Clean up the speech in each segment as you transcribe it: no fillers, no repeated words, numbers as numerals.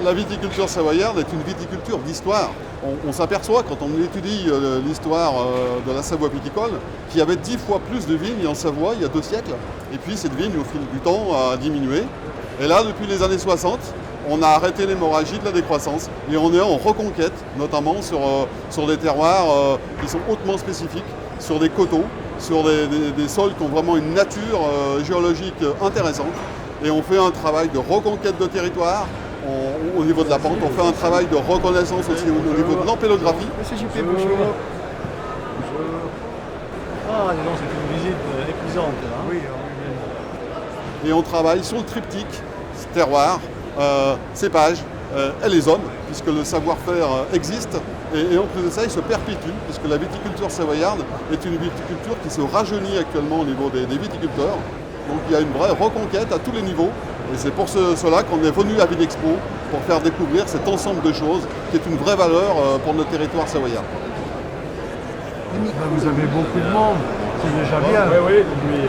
la viticulture savoyarde est une viticulture d'histoire. On s'aperçoit quand on étudie l'histoire de la Savoie viticole qu'il y avait 10 fois plus de vignes en Savoie il y a 2 siècles. Et puis cette vigne, au fil du temps, a diminué. Et là, depuis les années 60, on a arrêté l'hémorragie de la décroissance. Et on est en reconquête, notamment sur des terroirs qui sont hautement spécifiques, sur des coteaux, sur des sols qui ont vraiment une nature géologique intéressante. Et on fait un travail de reconquête de territoire. Au niveau de la pente, on fait un travail de reconnaissance aussi au niveau de l'ampélographie. Monsieur JP, bonjour. Ah, non, c'est une visite épuisante. Hein. Oui, et on travaille sur le triptyque, terroir, cépage et les hommes, puisque le savoir-faire existe. Et en plus de ça, il se perpétue, puisque la viticulture savoyarde est une viticulture qui se rajeunit actuellement au niveau des viticulteurs. Donc il y a une vraie reconquête à tous les niveaux. Et c'est pour cela qu'on est venu à Vinexpo, pour faire découvrir cet ensemble de choses qui est une vraie valeur pour notre territoire savoyard. Vous avez beaucoup de monde, c'est déjà bien. Oui, lui,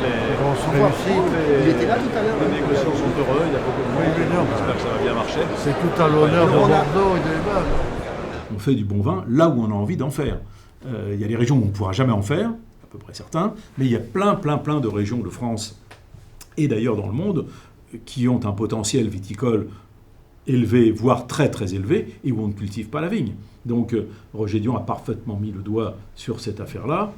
il était là tout à l'heure. Les négociants sont heureux, il y a beaucoup de monde. J'espère que ça va bien marcher. C'est tout à l'honneur de Bordeaux et des Vins. On fait du bon vin là où on a envie d'en faire. Il y a des régions où on ne pourra jamais en faire, à peu près certains, mais il y a plein de régions de France et d'ailleurs dans le monde qui ont un potentiel viticole élevé, voire très élevé, et où on ne cultive pas la vigne. Donc Roger Dion a parfaitement mis le doigt sur cette affaire-là.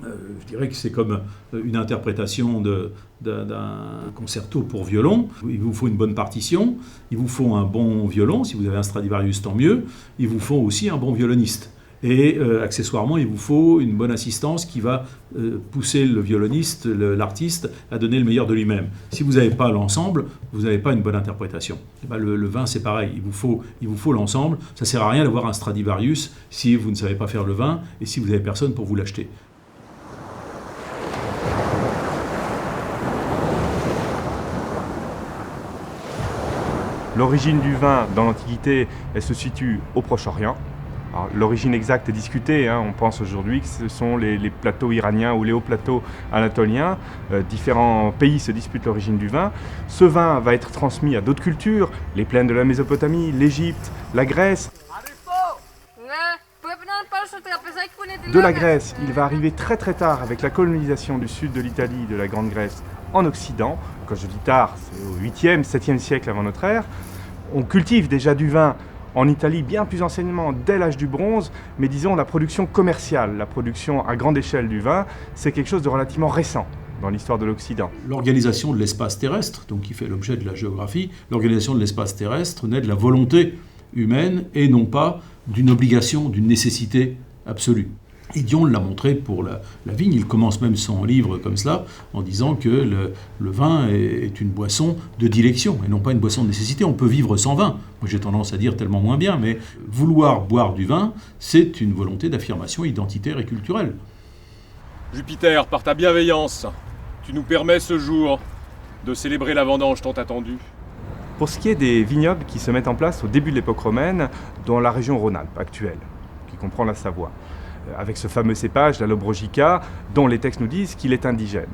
Je dirais que c'est comme une interprétation d'un concerto pour violon. Il vous faut une bonne partition, il vous faut un bon violon, si vous avez un Stradivarius tant mieux, il vous faut aussi un bon violoniste. Et accessoirement, il vous faut une bonne assistance qui va pousser le violoniste, l'artiste, à donner le meilleur de lui-même. Si vous n'avez pas l'ensemble, vous n'avez pas une bonne interprétation. Et ben le vin, c'est pareil. Il vous faut l'ensemble. Ça ne sert à rien d'avoir un Stradivarius si vous ne savez pas faire le vin et si vous n'avez personne pour vous l'acheter. L'origine du vin dans l'Antiquité, elle se situe au Proche-Orient. Alors, l'origine exacte est discutée, on pense aujourd'hui que ce sont les plateaux iraniens ou les hauts plateaux anatoliens. Différents pays se disputent l'origine du vin. Ce vin va être transmis à d'autres cultures, les plaines de la Mésopotamie, l'Égypte, la Grèce. De la Grèce, il va arriver très tard avec la colonisation du sud de l'Italie, de la Grande Grèce, en Occident. Quand je dis tard, c'est au 8e, 7e siècle avant notre ère. On cultive déjà du vin en Italie bien plus anciennement, dès l'âge du bronze, mais disons la production commerciale, la production à grande échelle du vin, c'est quelque chose de relativement récent dans l'histoire de l'Occident. L'organisation de l'espace terrestre, donc qui fait l'objet de la géographie, l'organisation de l'espace terrestre naît de la volonté humaine et non pas d'une obligation, d'une nécessité absolue. Et Dion l'a montré pour la vigne. Il commence même son livre comme cela, en disant que le vin est une boisson de dilection, et non pas une boisson de nécessité. On peut vivre sans vin. Moi j'ai tendance à dire tellement moins bien, mais vouloir boire du vin, c'est une volonté d'affirmation identitaire et culturelle. Jupiter, par ta bienveillance, tu nous permets ce jour de célébrer la vendange tant attendue. Pour ce qui est des vignobles qui se mettent en place au début de l'époque romaine, dans la région Rhône-Alpes actuelle, qui comprend la Savoie, avec ce fameux cépage, la Lobrogica, dont les textes nous disent qu'il est indigène.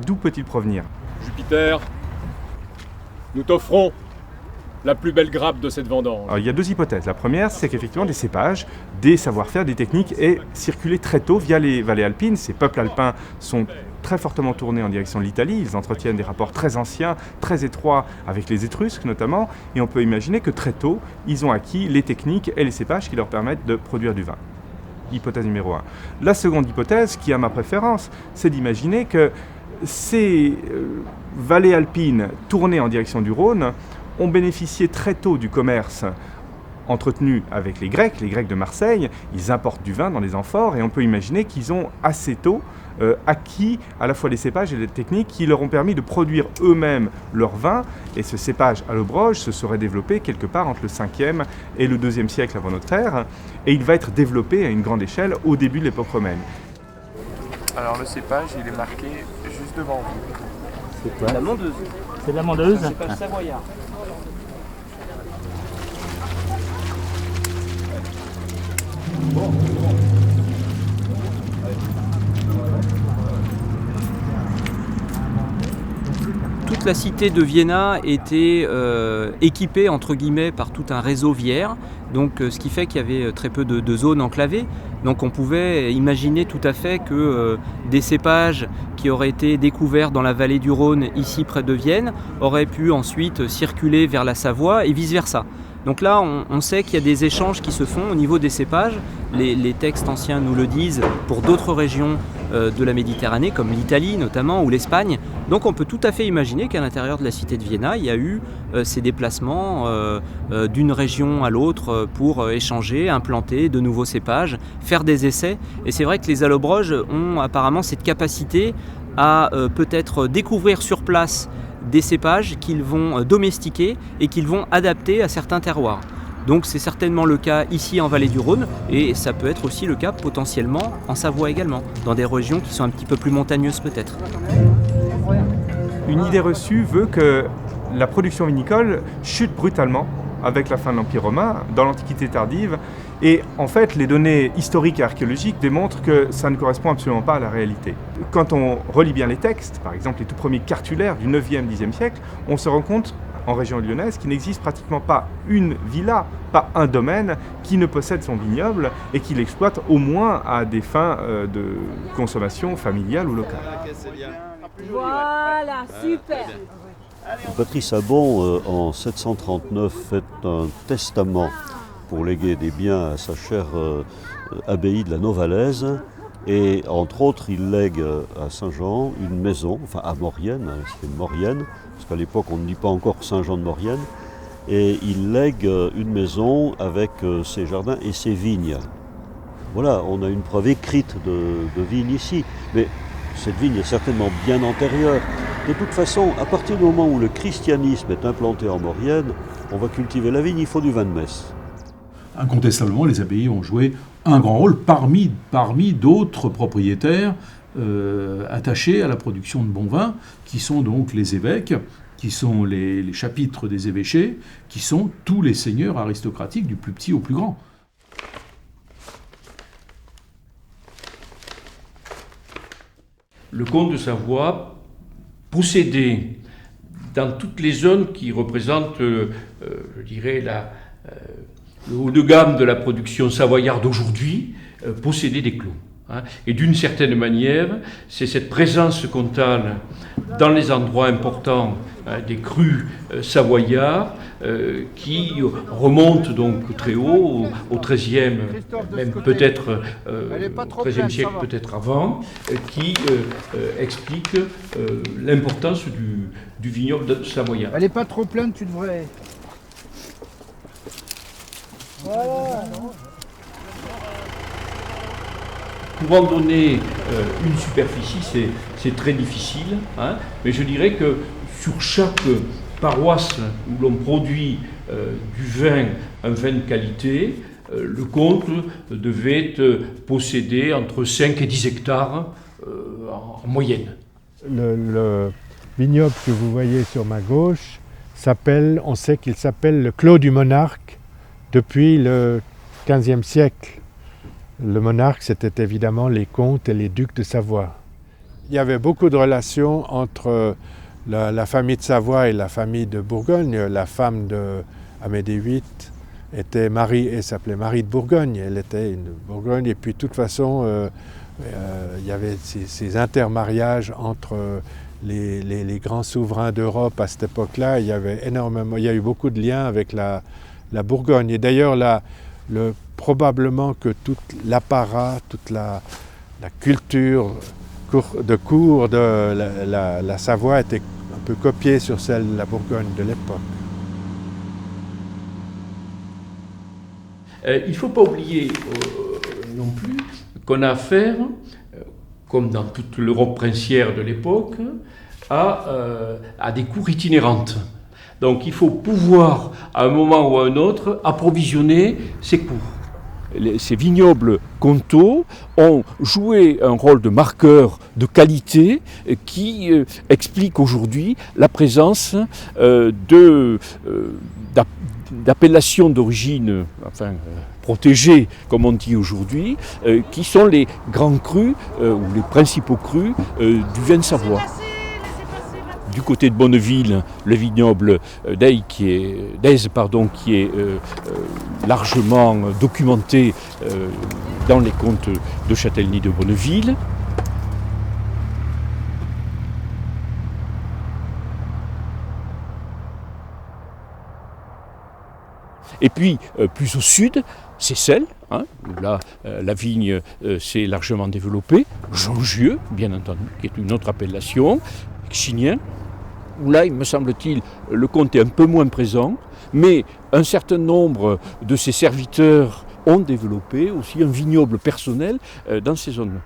D'où peut-il provenir ? Jupiter, nous t'offrons la plus belle grappe de cette vendange. Alors, il y a 2 hypothèses. La première, c'est qu'effectivement des cépages, des savoir-faire, des techniques aient circulé très tôt via les vallées alpines. Ces peuples alpins sont très fortement tournés en direction de l'Italie. Ils entretiennent des rapports très anciens, très étroits avec les Étrusques notamment. Et on peut imaginer que très tôt, ils ont acquis les techniques et les cépages qui leur permettent de produire du vin. Hypothèse numéro 1. La seconde hypothèse, qui a ma préférence, c'est d'imaginer que ces vallées alpines tournées en direction du Rhône ont bénéficié très tôt du commerce entretenu avec les Grecs de Marseille. Ils importent du vin dans les amphores et on peut imaginer qu'ils ont assez tôt acquis à la fois les cépages et les techniques qui leur ont permis de produire eux-mêmes leur vin. Et ce cépage allobroge se serait développé quelque part entre le 5e et le 2e siècle avant notre ère. Et il va être développé à une grande échelle au début de l'époque romaine. Alors le cépage, il est marqué juste devant vous. C'est quoi ? La mondeuse. C'est de la mondeuse ? C'est cépage savoyard. Toute la cité de Vienna était équipée entre guillemets par tout un réseau viaire, donc ce qui fait qu'il y avait très peu de zones enclavées. Donc on pouvait imaginer tout à fait que des cépages qui auraient été découverts dans la vallée du Rhône, ici près de Vienne, auraient pu ensuite circuler vers la Savoie et vice-versa. Donc là, on sait qu'il y a des échanges qui se font au niveau des cépages. Les textes anciens nous le disent pour d'autres régions de la Méditerranée, comme l'Italie notamment, ou l'Espagne. Donc on peut tout à fait imaginer qu'à l'intérieur de la cité de Vienna, il y a eu ces déplacements d'une région à l'autre pour échanger, implanter de nouveaux cépages, faire des essais. Et c'est vrai que les allobroges ont apparemment cette capacité à peut-être découvrir sur place des cépages qu'ils vont domestiquer et qu'ils vont adapter à certains terroirs. Donc c'est certainement le cas ici en vallée du Rhône et ça peut être aussi le cas potentiellement en Savoie également, dans des régions qui sont un petit peu plus montagneuses peut-être. Une idée reçue veut que la production vinicole chute brutalement avec la fin de l'Empire romain, dans l'Antiquité tardive. Et en fait, les données historiques et archéologiques démontrent que ça ne correspond absolument pas à la réalité. Quand on relit bien les textes, par exemple les tout premiers cartulaires du 9e, 10e siècle, on se rend compte, en région lyonnaise, qu'il n'existe pratiquement pas une villa, pas un domaine qui ne possède son vignoble et qui l'exploite au moins à des fins de consommation familiale ou locale. Voilà, super. Patrice Abon, en 739, fait un testament pour léguer des biens à sa chère abbaye de la Novalaise. Et entre autres, il lègue à Saint-Jean une maison, enfin à Maurienne, c'est une Maurienne, parce qu'à l'époque on ne dit pas encore Saint-Jean de Maurienne. Et il lègue une maison avec ses jardins et ses vignes. Voilà, on a une preuve écrite de vigne ici. Mais cette vigne est certainement bien antérieure. De toute façon, à partir du moment où le christianisme est implanté en Maurienne, on va cultiver la vigne, il faut du vin de messe. Incontestablement, les abbayes ont joué un grand rôle parmi d'autres propriétaires attachés à la production de bons vins, qui sont donc les évêques, qui sont les chapitres des évêchés, qui sont tous les seigneurs aristocratiques du plus petit au plus grand. Le comte de Savoie possédait dans toutes les zones qui représentent, je dirais, le haut de gamme de la production savoyarde d'aujourd'hui, possédait des clos. Et d'une certaine manière, c'est cette présence comtale dans les endroits importants des crus savoyards qui remonte donc très haut, au XIIIe, même peut-être au XIIIe siècle, peut-être avant, qui explique l'importance du vignoble savoyard. Elle n'est pas trop pleine, tu devrais... Voilà. Pour en donner une superficie, c'est très difficile, mais je dirais que sur chaque paroisse où l'on produit du vin, un vin de qualité, le comte devait posséder entre 5 et 10 hectares en moyenne. Le vignoble que vous voyez sur ma gauche on sait qu'il s'appelle le Clos du Monarque depuis le XVe siècle. Le monarque, c'était évidemment les comtes et les ducs de Savoie. Il y avait beaucoup de relations entre la famille de Savoie et la famille de Bourgogne. La femme d'Amédée VIII était Marie, et s'appelait Marie de Bourgogne. Elle était une Bourgogne, et puis de toute façon, il y avait ces intermariages entre les grands souverains d'Europe à cette époque-là. Il y a eu beaucoup de liens avec la Bourgogne. Et d'ailleurs, probablement que tout l'apparat, toute la culture de cour de la Savoie était un peu copiée sur celle de la Bourgogne de l'époque. Il ne faut pas oublier non plus qu'on a affaire, comme dans toute l'Europe princière de l'époque, à des cours itinérantes. Donc il faut pouvoir, à un moment ou à un autre, approvisionner ces cours. Ces vignobles comtaux ont joué un rôle de marqueur de qualité qui explique aujourd'hui la présence d'appellations d'origine protégées, comme on dit aujourd'hui, qui sont les grands crus ou les principaux crus du vin de Savoie. du côté de Bonneville, le vignoble d'Aise qui est largement documenté dans les contes de Châtellenie de Bonneville. Et puis, plus au sud, c'est Selles, où là, la vigne s'est largement développée. Jongieux, bien entendu, qui est une autre appellation. Chignin, où là, il me semble-t-il, le comte est un peu moins présent, mais un certain nombre de ses serviteurs ont développé aussi un vignoble personnel dans ces zones-là.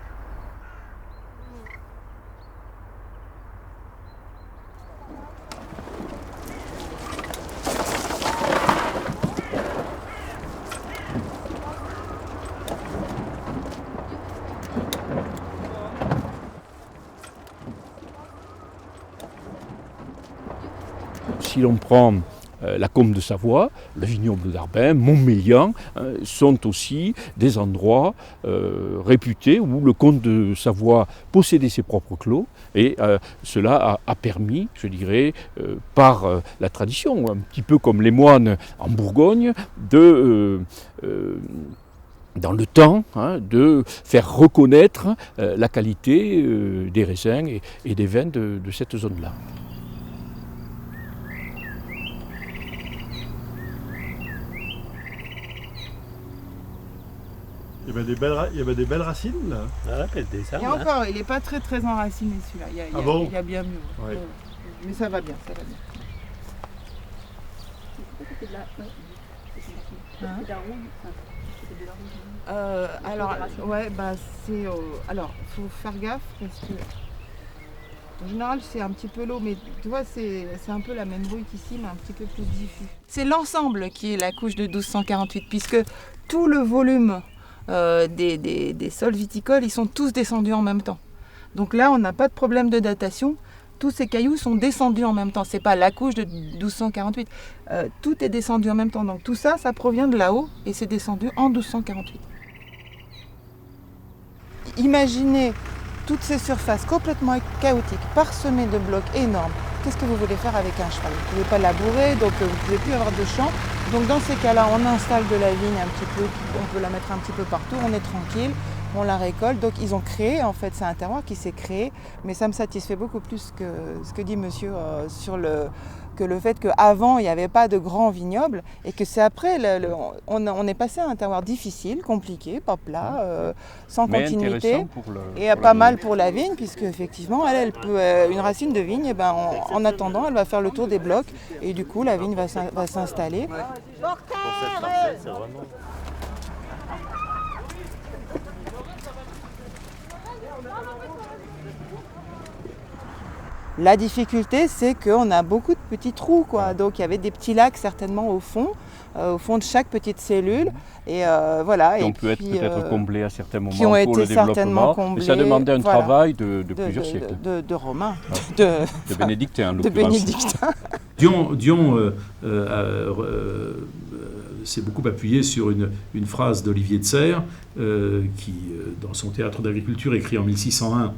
Si l'on prend la Combe de Savoie, le vignoble d'Arbin, Montmélian, sont aussi des endroits réputés où le comte de Savoie possédait ses propres clos et cela a permis, je dirais, par la tradition, un petit peu comme les moines en Bourgogne, dans le temps, de faire reconnaître la qualité des raisins et des vins de cette zone-là. Il y avait des belles racines là. Et encore, il n'est pas très enraciné celui-là. Il y a bien mieux. Ouais. Mais ça va bien, ça va bien. Alors, ouais, alors, faut faire gaffe parce que en général, c'est un petit peu l'eau, mais tu vois, c'est un peu la même bruit qu'ici, mais un petit peu plus diffus. C'est l'ensemble qui est la couche de 1248, puisque tout le volume des sols viticoles, ils sont tous descendus en même temps. Donc là, on n'a pas de problème de datation. Tous ces cailloux sont descendus en même temps. C'est pas la couche de 1248. Tout est descendu en même temps. Donc tout ça, ça provient de là-haut et c'est descendu en 1248. Imaginez toutes ces surfaces complètement chaotiques, parsemées de blocs énormes. Qu'est-ce que vous voulez faire avec un cheval? Vous ne pouvez pas labourer, donc vous ne pouvez plus avoir de champ. Donc dans ces cas-là, on installe de la vigne un petit peu, on peut la mettre un petit peu partout, on est tranquille, on la récolte. Donc ils ont créé, en fait, c'est un terroir qui s'est créé, mais ça me satisfait beaucoup plus que ce que dit monsieur sur le fait qu'avant, il n'y avait pas de grands vignobles et que c'est après, on est passé à un terroir difficile, compliqué, pas plat, sans mais continuité, et pas mal pour la vigne, puisque effectivement, elle peut, une racine de vigne, et en attendant, elle va faire le tour des blocs et du coup, la vigne va s'installer. La difficulté, c'est qu'on a beaucoup de petits trous, quoi. Donc il y avait des petits lacs certainement au fond de chaque petite cellule. Et voilà. Qui ont pu être peut-être comblés à certains moments qui ont pour été le certainement développement. comblés. Et ça demandait un travail de plusieurs siècles. De Romains. De bénédictins, en l'occurrence. De bénédictins. Dion s'est beaucoup appuyé sur une phrase d'Olivier de Serres qui, dans son théâtre d'agriculture écrit en 1601,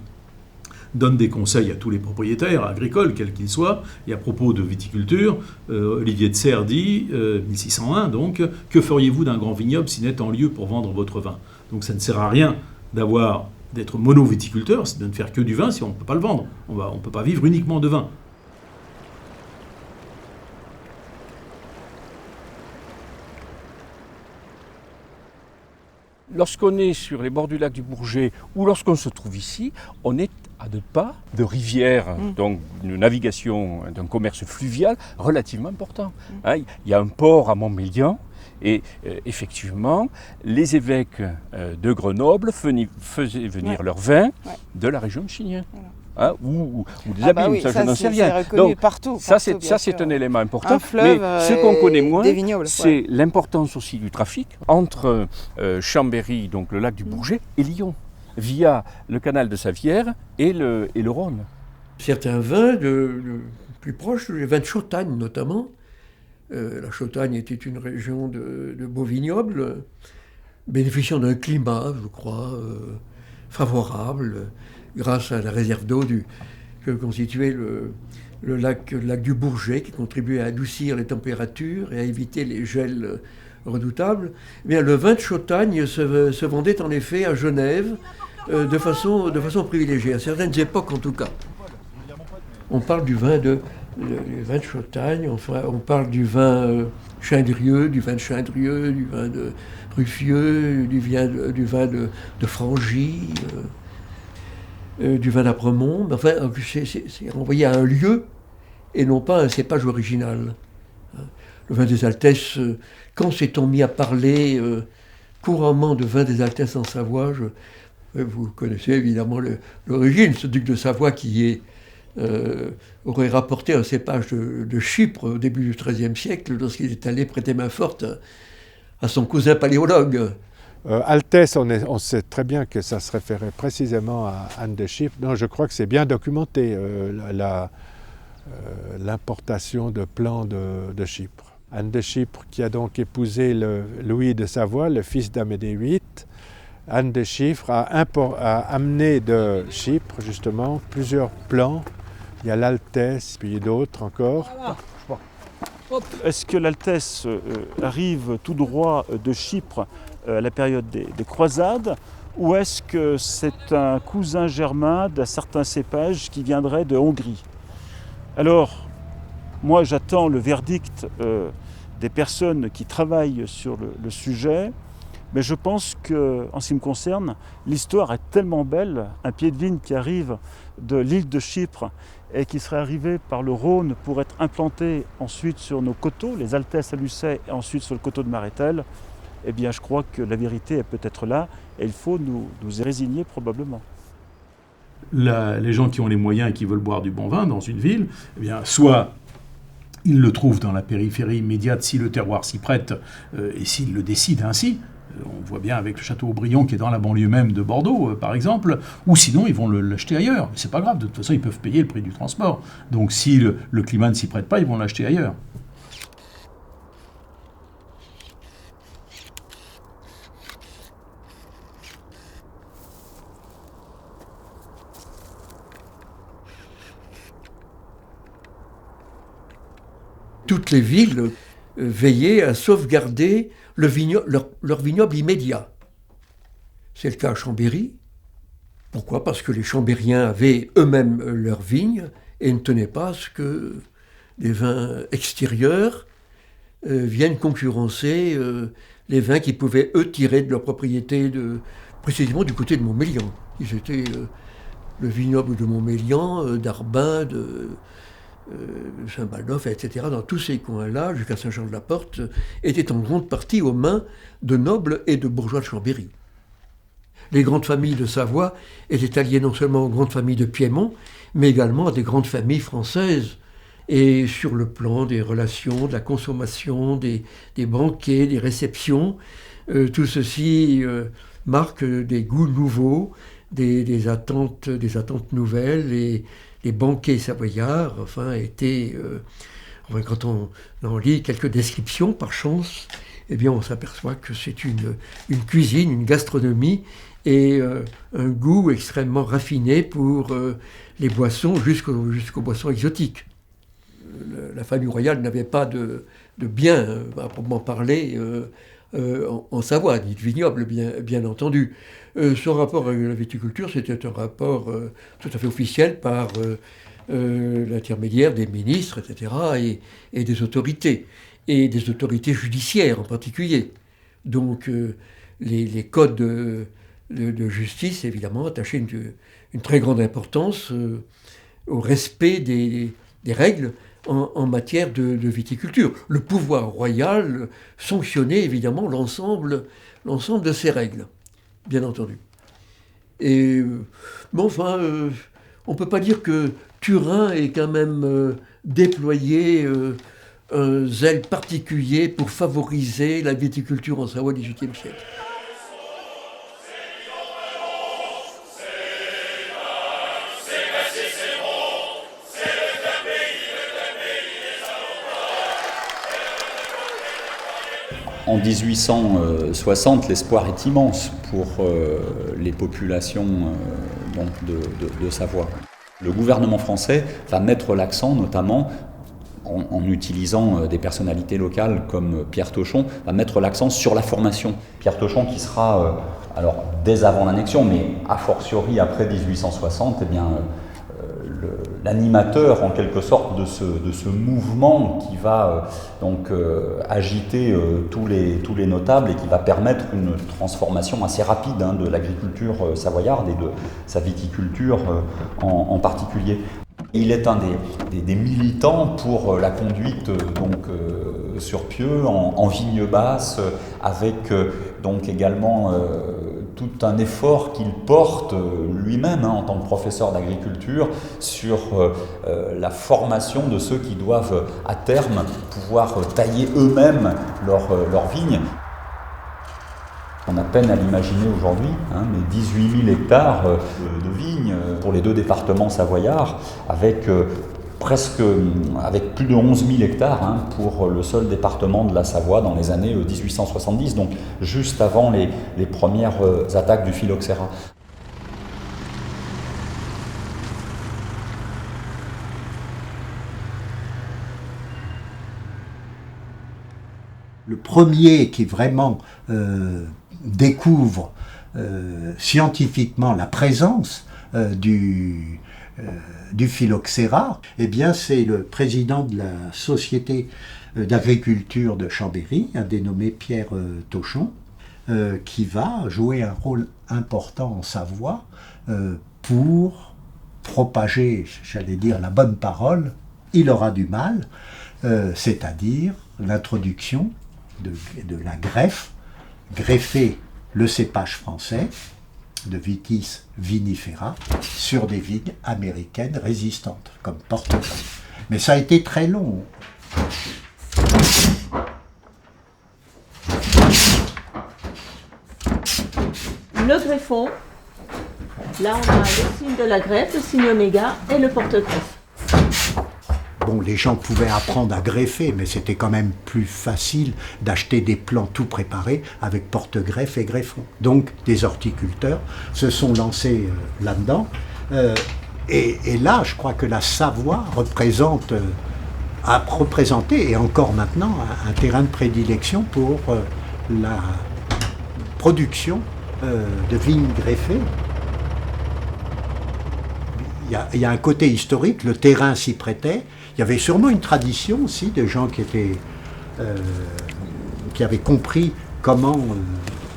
donne des conseils à tous les propriétaires agricoles, quels qu'ils soient. Et à propos de viticulture, Olivier de Serres dit, 1601 donc, « Que feriez-vous d'un grand vignoble s'il n'est en lieu pour vendre votre vin ?» Donc ça ne sert à rien d'être mono-viticulteur, c'est de ne faire que du vin si on ne peut pas le vendre. On ne peut pas vivre uniquement de vin. Lorsqu'on est sur les bords du lac du Bourget ou lorsqu'on se trouve ici, on est à 2 pas de rivière, donc une navigation, d'un commerce fluvial relativement important. Il y a un port à Montmélian et effectivement, les évêques de Grenoble faisaient venir leur vin de la région de Chignin. Ou des abîmes, ça je n'en sais rien. Donc partout, ça c'est un élément important. Fleuve, mais ce qu'on connaît moins, vignobles, c'est l'importance aussi du trafic entre Chambéry, donc le lac du Bourget, et Lyon, via le canal de Savière et le Rhône. Certains vins plus proches, les vins de Chautagne notamment. La Chautagne était une région de beaux vignobles, bénéficiant d'un climat, je crois, favorable, grâce à la réserve d'eau que constituait le lac du Bourget, qui contribuait à adoucir les températures et à éviter les gels redoutables. Eh bien, le vin de Chautagne se vendait en effet à Genève de façon privilégiée, à certaines époques en tout cas. On parle du vin de Chautagne, on parle du vin Chindrieux, du vin de Chindrieux, du vin de Ruffieux, du vin de Frangy, du vin d'Apremont. Enfin, c'est renvoyé à un lieu et non pas à un cépage original. Le vin des Altesses, quand s'est-on mis à parler couramment de vin des Altesses en Savoie, vous connaissez évidemment l'origine, ce duc de Savoie qui aurait rapporté un cépage de Chypre au début du XIIIe siècle lorsqu'il est allé prêter main forte à son cousin paléologue. Altesse, on sait très bien que ça se référait précisément à Anne de Chypre. Non, je crois que c'est bien documenté, l'importation de plants de Chypre. Anne de Chypre qui a donc épousé Louis de Savoie, le fils d'Amédée VIII. Anne de Chypre a amené de Chypre justement plusieurs plants. Il y a l'Altesse, puis d'autres encore. Est-ce que l'Altesse arrive tout droit de Chypre à la période des croisades, ou est-ce que c'est un cousin germain d'un certain cépage qui viendrait de Hongrie? Alors, moi j'attends le verdict des personnes qui travaillent sur le sujet, mais je pense que, en ce qui me concerne, l'histoire est tellement belle, un pied de vigne qui arrive de l'île de Chypre et qui serait arrivé par le Rhône pour être implanté ensuite sur nos coteaux, les Altesses à Lucé et ensuite sur le coteau de Marétel, eh bien je crois que la vérité est peut-être là et il faut nous y résigner probablement. Les gens qui ont les moyens et qui veulent boire du bon vin dans une ville, eh bien soit ils le trouvent dans la périphérie immédiate si le terroir s'y prête et s'ils le décident ainsi. On voit bien avec le château Aubryon qui est dans la banlieue même de Bordeaux, par exemple, ou sinon ils vont l'acheter ailleurs. C'est pas grave, de toute façon ils peuvent payer le prix du transport. Donc si le climat ne s'y prête pas, ils vont l'acheter ailleurs. Toutes les villes veillaient à sauvegarder leur vignoble immédiat. C'est le cas à Chambéry. Pourquoi? Parce que les Chambériens avaient eux-mêmes leurs vignes et ne tenaient pas à ce que des vins extérieurs viennent concurrencer les vins qu'ils pouvaient, eux, tirer de leur propriété, précisément du côté de Montmélian. Ils étaient le vignoble de Montmélian, d'Arbin, de Saint-Baldoff, etc., dans tous ces coins-là, jusqu'à Saint-Jean-de-la-Porte, étaient en grande partie aux mains de nobles et de bourgeois de Chambéry. Les grandes familles de Savoie étaient alliées non seulement aux grandes familles de Piémont, mais également à des grandes familles françaises. Et sur le plan des relations, de la consommation, des banquets, des réceptions, tout ceci marque des goûts nouveaux, des attentes nouvelles, et les banquets savoyards, étaient... quand on en lit quelques descriptions, par chance, eh bien, on s'aperçoit que c'est une cuisine, une gastronomie et un goût extrêmement raffiné pour les boissons jusqu'aux boissons exotiques. La famille royale n'avait pas de biens, à proprement parler, en Savoie, ni de vignoble, bien entendu. Son rapport avec la viticulture, c'était un rapport tout à fait officiel par l'intermédiaire des ministres, etc., et des autorités judiciaires en particulier. Donc les codes de justice, évidemment, attachaient une très grande importance au respect des règles en matière de viticulture. Le pouvoir royal sanctionnait évidemment l'ensemble de ces règles, bien entendu. Et on ne peut pas dire que Turin ait quand même déployé un zèle particulier pour favoriser la viticulture en Savoie au XVIIIe siècle. En 1860, l'espoir est immense pour les populations de Savoie. Le gouvernement français va mettre l'accent notamment, en utilisant des personnalités locales comme Pierre Tochon, va mettre l'accent sur la formation. Pierre Tochon qui sera, alors dès avant l'annexion, mais a fortiori après 1860, eh bien, l'animateur en quelque sorte de ce mouvement qui va donc agiter tous les notables et qui va permettre une transformation assez rapide de l'agriculture savoyarde et de sa viticulture en particulier. Il est un des militants pour la conduite sur pieux, en vigne basse, avec donc également tout un effort qu'il porte lui-même en tant que professeur d'agriculture sur la formation de ceux qui doivent à terme pouvoir tailler eux-mêmes leurs vignes. On a peine à l'imaginer aujourd'hui, mais 18 000 hectares de vignes pour les 2 départements savoyards, avec plus de 11 000 hectares pour le seul département de la Savoie dans les années 1870, donc juste avant les premières attaques du phylloxéra. Le premier qui vraiment découvre scientifiquement la présence du phylloxéra, eh bien c'est le président de la Société d'agriculture de Chambéry, un dénommé Pierre Tochon, qui va jouer un rôle important en Savoie pour propager, j'allais dire, la bonne parole. Il aura du mal, c'est-à-dire l'introduction de la greffe, greffer le cépage français de Vitis vinifera sur des vignes américaines résistantes, comme Portegreffe. Mais ça a été très long. Le greffon, là on a le signe de la greffe, le signe oméga et le porte-greffe. Bon, les gens pouvaient apprendre à greffer, mais c'était quand même plus facile d'acheter des plants tout préparés avec porte-greffe et greffon. Donc, des horticulteurs se sont lancés là-dedans. Et là, je crois que la Savoie a représenté, et encore maintenant, un terrain de prédilection pour la production de vignes greffées. Il y a un côté historique, le terrain s'y prêtait. Il y avait sûrement une tradition aussi de gens qui avaient compris comment,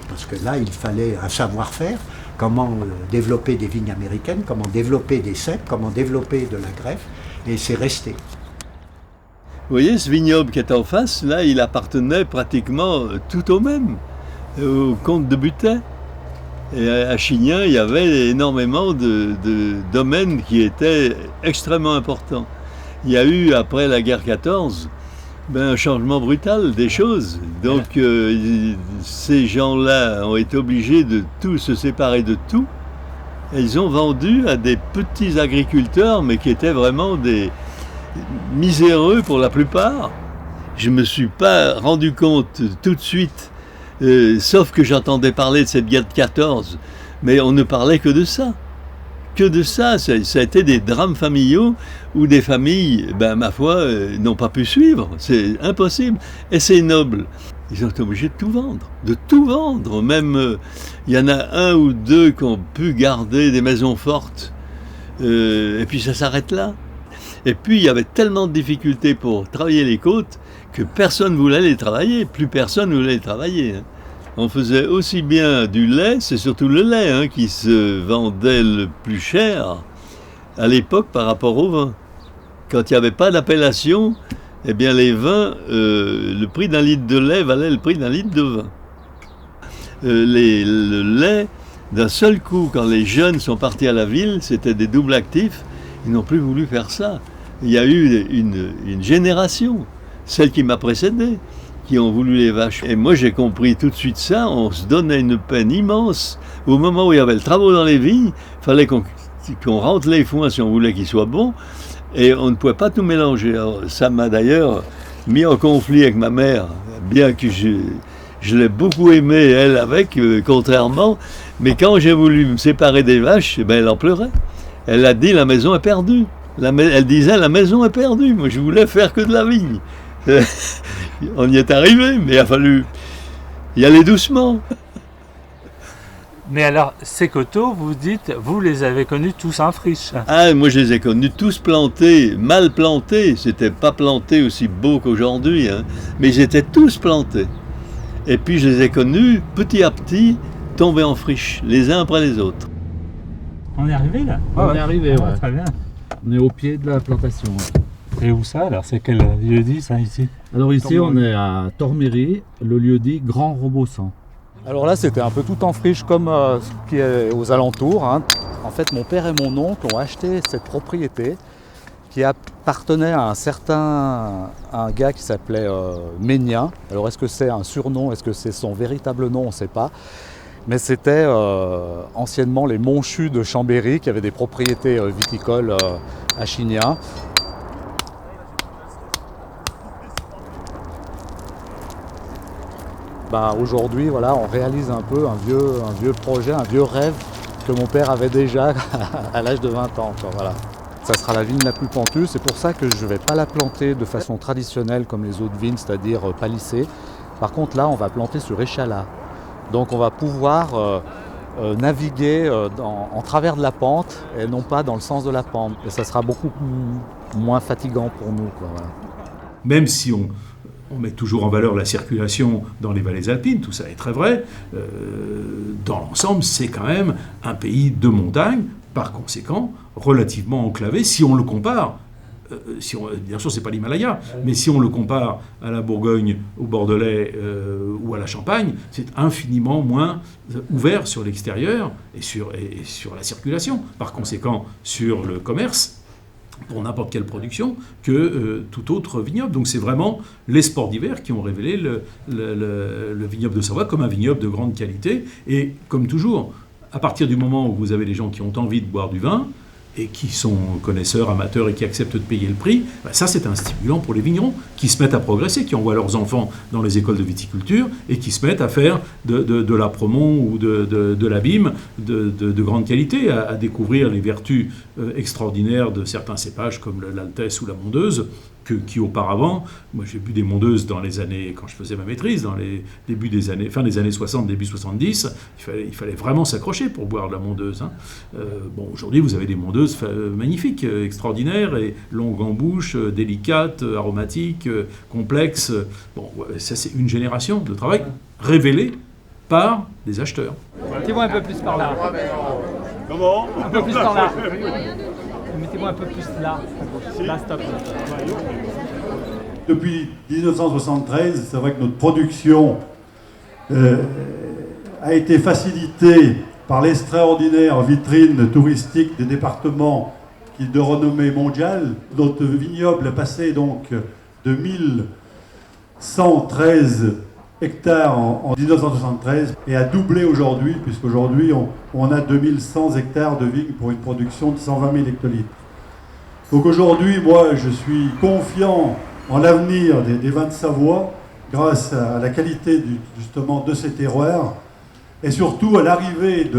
parce que là il fallait un savoir-faire, comment développer des vignes américaines, comment développer des cèpes, comment développer de la greffe, et c'est resté. Vous voyez, ce vignoble qui est en face, là, il appartenait pratiquement tout au même, au comte de Butet. Et à Chignin, il y avait énormément de domaines qui étaient extrêmement importants. Il y a eu, après la guerre 14, un changement brutal des choses. Donc ces gens-là ont été obligés de tout se séparer de tout. Et ils ont vendu à des petits agriculteurs, mais qui étaient vraiment des miséreux pour la plupart. Je ne me suis pas rendu compte tout de suite, sauf que j'entendais parler de cette guerre de 14, mais on ne parlait que de ça. Que de ça, ça a été des drames familiaux où des familles, ma foi, n'ont pas pu suivre. C'est impossible. Et c'est noble. Ils ont été obligés de tout vendre. Même, il y en a un ou deux qui ont pu garder des maisons fortes. Et puis ça s'arrête là. Et puis il y avait tellement de difficultés pour travailler les côtes que personne ne voulait les travailler. Plus personne ne voulait les travailler. On faisait aussi bien du lait, c'est surtout le lait qui se vendait le plus cher à l'époque par rapport au vin. Quand il n'y avait pas d'appellation, eh bien les vins, le prix d'un litre de lait valait le prix d'un litre de vin. Le lait, d'un seul coup, quand les jeunes sont partis à la ville, c'était des doubles actifs, ils n'ont plus voulu faire ça. Il y a eu une génération, celle qui m'a précédé, qui ont voulu les vaches. Et moi, j'ai compris tout de suite ça. On se donnait une peine immense. Au moment où il y avait le travaux dans les vignes, il fallait qu'on rentre les foins si on voulait qu'ils soient bons. Et on ne pouvait pas tout mélanger. Alors, ça m'a d'ailleurs mis en conflit avec ma mère, bien que je l'ai beaucoup aimée, elle, contrairement. Mais quand j'ai voulu me séparer des vaches, elle en pleurait. Elle a dit la maison est perdue. Elle disait la maison est perdue. Moi je voulais faire que de la vigne. On y est arrivé, mais il a fallu y aller doucement. Mais alors, ces coteaux, vous dites, vous les avez connus tous en friche. Ah, moi je les ai connus tous plantés, mal plantés. C'était pas planté aussi beau qu'aujourd'hui, hein, mais ils étaient tous plantés. Et puis je les ai connus petit à petit tomber en friche, les uns après les autres. On est arrivé là? On est arrivé, ouais. Très bien. On est au pied de la plantation. Et où ça alors? C'est quel lieu-dit ça ici? Alors ici on est à Torméry, le lieu-dit Grand Robossan. Alors là c'était un peu tout en friche comme ce qui est aux alentours. Hein. En fait mon père et mon oncle ont acheté cette propriété qui appartenait à un gars qui s'appelait Ménien. Alors est-ce que c'est un surnom, est-ce que c'est son véritable nom, on ne sait pas. Mais c'était anciennement les Monchus de Chambéry qui avaient des propriétés viticoles à Chignin. Aujourd'hui, voilà, on réalise un peu un vieux projet, un vieux rêve que mon père avait déjà à l'âge de 20 ans. Voilà. Ça sera la vigne la plus pentue, c'est pour ça que je ne vais pas la planter de façon traditionnelle comme les autres vignes, c'est-à-dire palissée. Par contre là, on va planter sur échalas. Donc on va pouvoir naviguer en travers de la pente et non pas dans le sens de la pente. Et ça sera beaucoup moins fatigant pour nous. Voilà. Même si on met toujours en valeur la circulation dans les vallées alpines, tout ça est très vrai, dans l'ensemble, c'est quand même un pays de montagne, par conséquent, relativement enclavé, si on le compare, bien sûr, c'est pas l'Himalaya, mais si on le compare à la Bourgogne, au Bordelais ou à la Champagne, c'est infiniment moins ouvert sur l'extérieur et sur la circulation, par conséquent, sur le commerce, pour n'importe quelle production, que tout autre vignoble. Donc c'est vraiment les sports d'hiver qui ont révélé le vignoble de Savoie comme un vignoble de grande qualité. Et comme toujours, à partir du moment où vous avez des gens qui ont envie de boire du vin, et qui sont connaisseurs, amateurs et qui acceptent de payer le prix, ça c'est un stimulant pour les vignerons qui se mettent à progresser, qui envoient leurs enfants dans les écoles de viticulture et qui se mettent à faire de la promo ou de l'abîme de grande qualité, à découvrir les vertus extraordinaires de certains cépages comme l'Altesse ou la Mondeuse, qui auparavant, moi j'ai bu des mondeuses dans les années, quand je faisais ma maîtrise, dans les fin des années 60, début 70, il fallait vraiment s'accrocher pour boire de la mondeuse. Hein. Aujourd'hui vous avez des mondeuses magnifiques, extraordinaires, et longues en bouche, délicates, aromatiques, complexes. Ça c'est une génération de travail révélée par des acheteurs. Mettez-moi un peu plus par là. Comment? Un peu plus par là. Mettez-moi un peu plus là. Là, stop. Depuis 1973, c'est vrai que notre production a été facilitée par l'extraordinaire vitrine touristique des départements de renommée mondiale. Notre vignoble est passé donc de 1113 hectares en 1973 et a doublé aujourd'hui, puisqu'aujourd'hui on a 2100 hectares de vignes pour une production de 120 000 hectolitres. Donc aujourd'hui, moi je suis confiant en l'avenir des vins de Savoie grâce à la qualité justement de ces terroirs et surtout à l'arrivée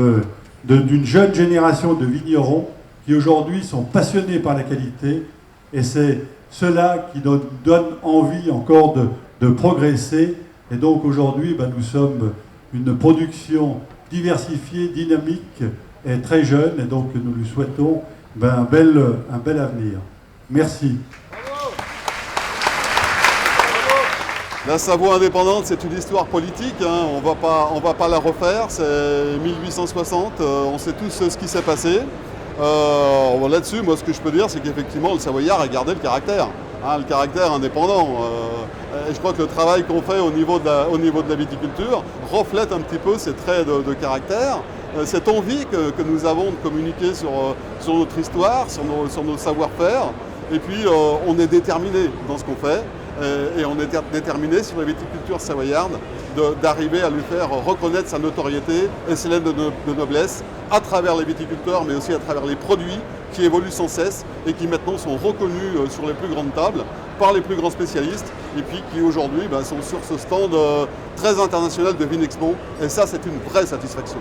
d'une jeune génération de vignerons qui aujourd'hui sont passionnés par la qualité, et c'est cela qui nous donne envie encore de progresser. Et donc aujourd'hui, nous sommes une production diversifiée, dynamique et très jeune, et donc nous lui souhaitons un bel avenir. Merci. La Savoie indépendante, c'est une histoire politique, hein. On va pas la refaire, c'est 1860, on sait tous ce qui s'est passé. Là-dessus, moi ce que je peux dire, c'est qu'effectivement le Savoyard a gardé le caractère indépendant. Et je crois que le travail qu'on fait au niveau de la viticulture reflète un petit peu ces traits de caractère, cette envie que nous avons de communiquer sur notre histoire, sur nos savoir-faire. Et puis on est déterminé dans ce qu'on fait. Et on est déterminé sur la viticulture savoyarde d'arriver à lui faire reconnaître sa notoriété et ses lettres de noblesse à travers les viticulteurs, mais aussi à travers les produits qui évoluent sans cesse et qui maintenant sont reconnus sur les plus grandes tables par les plus grands spécialistes et puis qui aujourd'hui sont sur ce stand très international de Vinexpo. Et ça, c'est une vraie satisfaction.